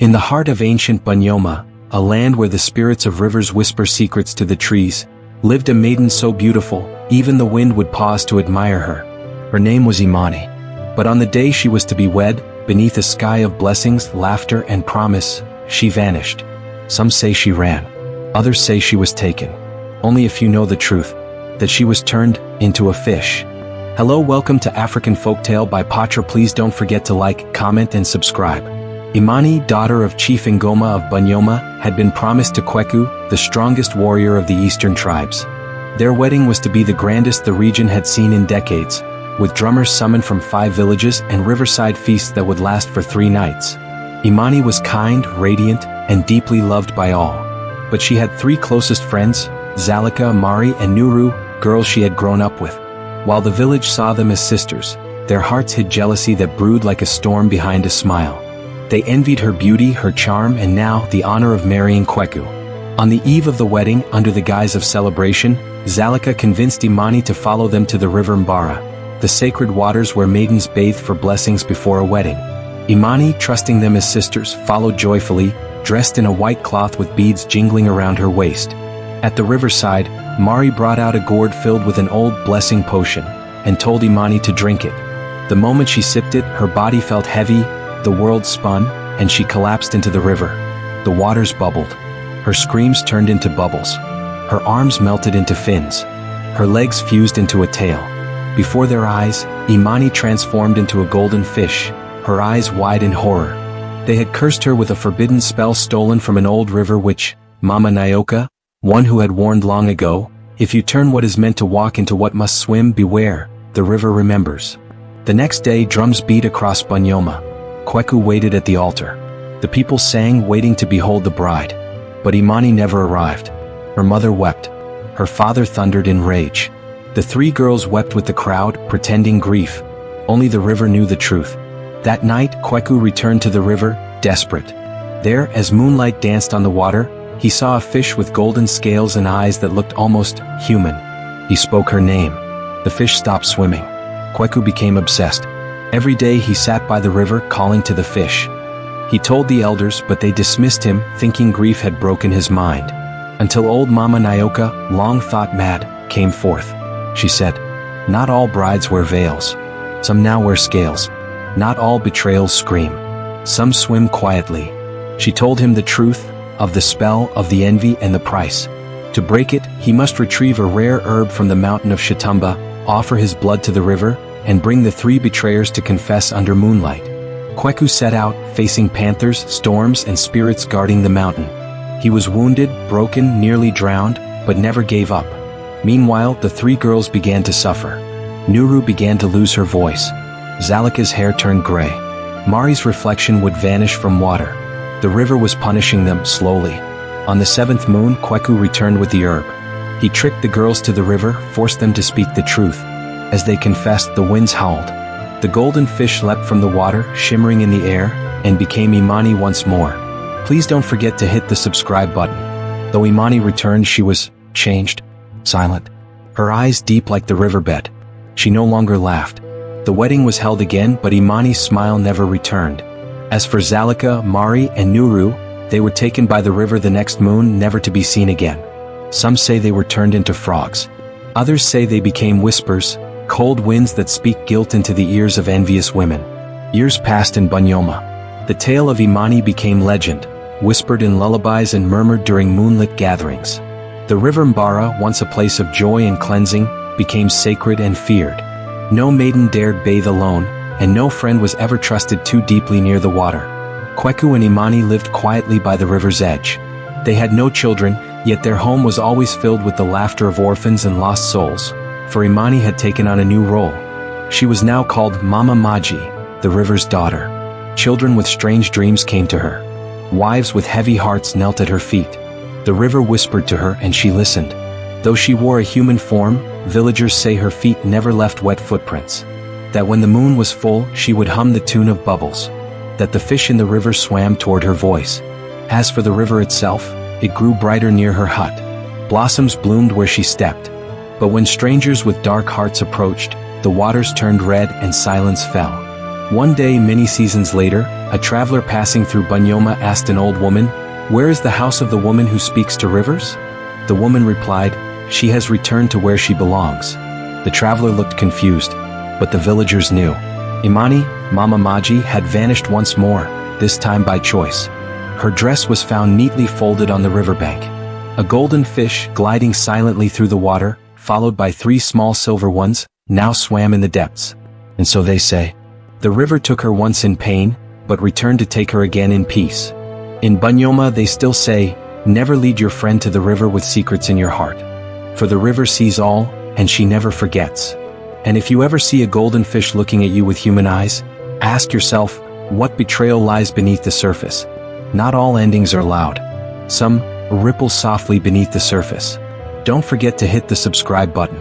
In the heart of ancient Banyoma, a land where the spirits of rivers whisper secrets to the trees, lived a maiden so beautiful, even the wind would pause to admire her. Her name was Imani. But on the day she was to be wed, beneath a sky of blessings, laughter, and promise, she vanished. Some say she ran. Others say she was taken. Only a few know the truth, that she was turned into a fish. Hello, welcome to African Folktale by Patra. Please don't forget to like, comment, and subscribe. Imani, daughter of Chief Ngoma of Banyoma, had been promised to Kweku, the strongest warrior of the eastern tribes. Their wedding was to be the grandest the region had seen in decades, with drummers summoned from 5 villages and riverside feasts that would last for 3 nights. Imani was kind, radiant, and deeply loved by all. But she had 3 closest friends, Zalika, Mari, and Nuru, girls she had grown up with. While the village saw them as sisters, their hearts hid jealousy that brewed like a storm behind a smile. They envied her beauty, her charm, and now the honor of marrying Kweku. On the eve of the wedding, under the guise of celebration, Zalika convinced Imani to follow them to the river Mbara, the sacred waters where maidens bathed for blessings before a wedding. Imani, trusting them as sisters, followed joyfully, dressed in a white cloth with beads jingling around her waist. At the riverside, Mari brought out a gourd filled with an old blessing potion, and told Imani to drink it. The moment she sipped it, her body felt heavy, the world spun, and she collapsed into the river. The waters bubbled. Her screams turned into bubbles. Her arms melted into fins. Her legs fused into a tail. Before their eyes, Imani transformed into a golden fish, her eyes wide in horror. They had cursed her with a forbidden spell stolen from an old river which, Mama Nyoka, one who had warned long ago, if you turn what is meant to walk into what must swim, beware, the river remembers. The next day, drums beat across Banyoma. Kweku waited at the altar. The people sang, waiting to behold the bride. But Imani never arrived. Her mother wept. Her father thundered in rage. The 3 girls wept with the crowd, pretending grief. Only the river knew the truth. That night, Kweku returned to the river, desperate. There, as moonlight danced on the water, he saw a fish with golden scales and eyes that looked almost human. He spoke her name. The fish stopped swimming. Kweku became obsessed. Every day he sat by the river, calling to the fish. He told the elders, but they dismissed him, thinking grief had broken his mind. Until old Mama Nyoka, long thought mad, came forth. She said, "Not all brides wear veils. Some now wear scales. Not all betrayals scream. Some swim quietly." She told him the truth, of the spell, of the envy, and the price. To break it, he must retrieve a rare herb from the mountain of Shatumba, offer his blood to the river, and bring the 3 betrayers to confess under moonlight. Kweku set out, facing panthers, storms, and spirits guarding the mountain. He was wounded, broken, nearly drowned, but never gave up. Meanwhile, the 3 girls began to suffer. Nuru began to lose her voice. Zalika's hair turned gray. Mari's reflection would vanish from water. The river was punishing them slowly. On the 7th moon, Kweku returned with the herb. He tricked the girls to the river, forced them to speak the truth. As they confessed, the winds howled. The golden fish leapt from the water, shimmering in the air, and became Imani once more. Please don't forget to hit the subscribe button. Though Imani returned, she was changed, silent. Her eyes deep like the riverbed. She no longer laughed. The wedding was held again, but Imani's smile never returned. As for Zalika, Mari, and Nuru, they were taken by the river the next moon, never to be seen again. Some say they were turned into frogs. Others say they became whispers, cold winds that speak guilt into the ears of envious women. Years passed in Banyoma. The tale of Imani became legend, whispered in lullabies and murmured during moonlit gatherings. The river Mbara, once a place of joy and cleansing, became sacred and feared. No maiden dared bathe alone, and no friend was ever trusted too deeply near the water. Kweku and Imani lived quietly by the river's edge. They had no children, yet their home was always filled with the laughter of orphans and lost souls. For Imani had taken on a new role. She was now called Mama Maji, the river's daughter. Children with strange dreams came to her. Wives with heavy hearts knelt at her feet. The river whispered to her and she listened. Though she wore a human form, villagers say her feet never left wet footprints. That when the moon was full, she would hum the tune of bubbles. That the fish in the river swam toward her voice. As for the river itself, it grew brighter near her hut. Blossoms bloomed where she stepped. But when strangers with dark hearts approached, the waters turned red and silence fell. One day many seasons later, a traveler passing through Banyoma asked an old woman, "Where is the house of the woman who speaks to rivers?" The woman replied, "She has returned to where she belongs." The traveler looked confused, but the villagers knew. Imani, Mama Maji, had vanished once more, this time by choice. Her dress was found neatly folded on the riverbank. A golden fish, gliding silently through the water, followed by 3 small silver ones, now swam in the depths. And so they say, the river took her once in pain, but returned to take her again in peace. In Banyoma they still say, never lead your friend to the river with secrets in your heart. For the river sees all, and she never forgets. And if you ever see a golden fish looking at you with human eyes, ask yourself, what betrayal lies beneath the surface? Not all endings are loud. Some ripple softly beneath the surface. Don't forget to hit the subscribe button.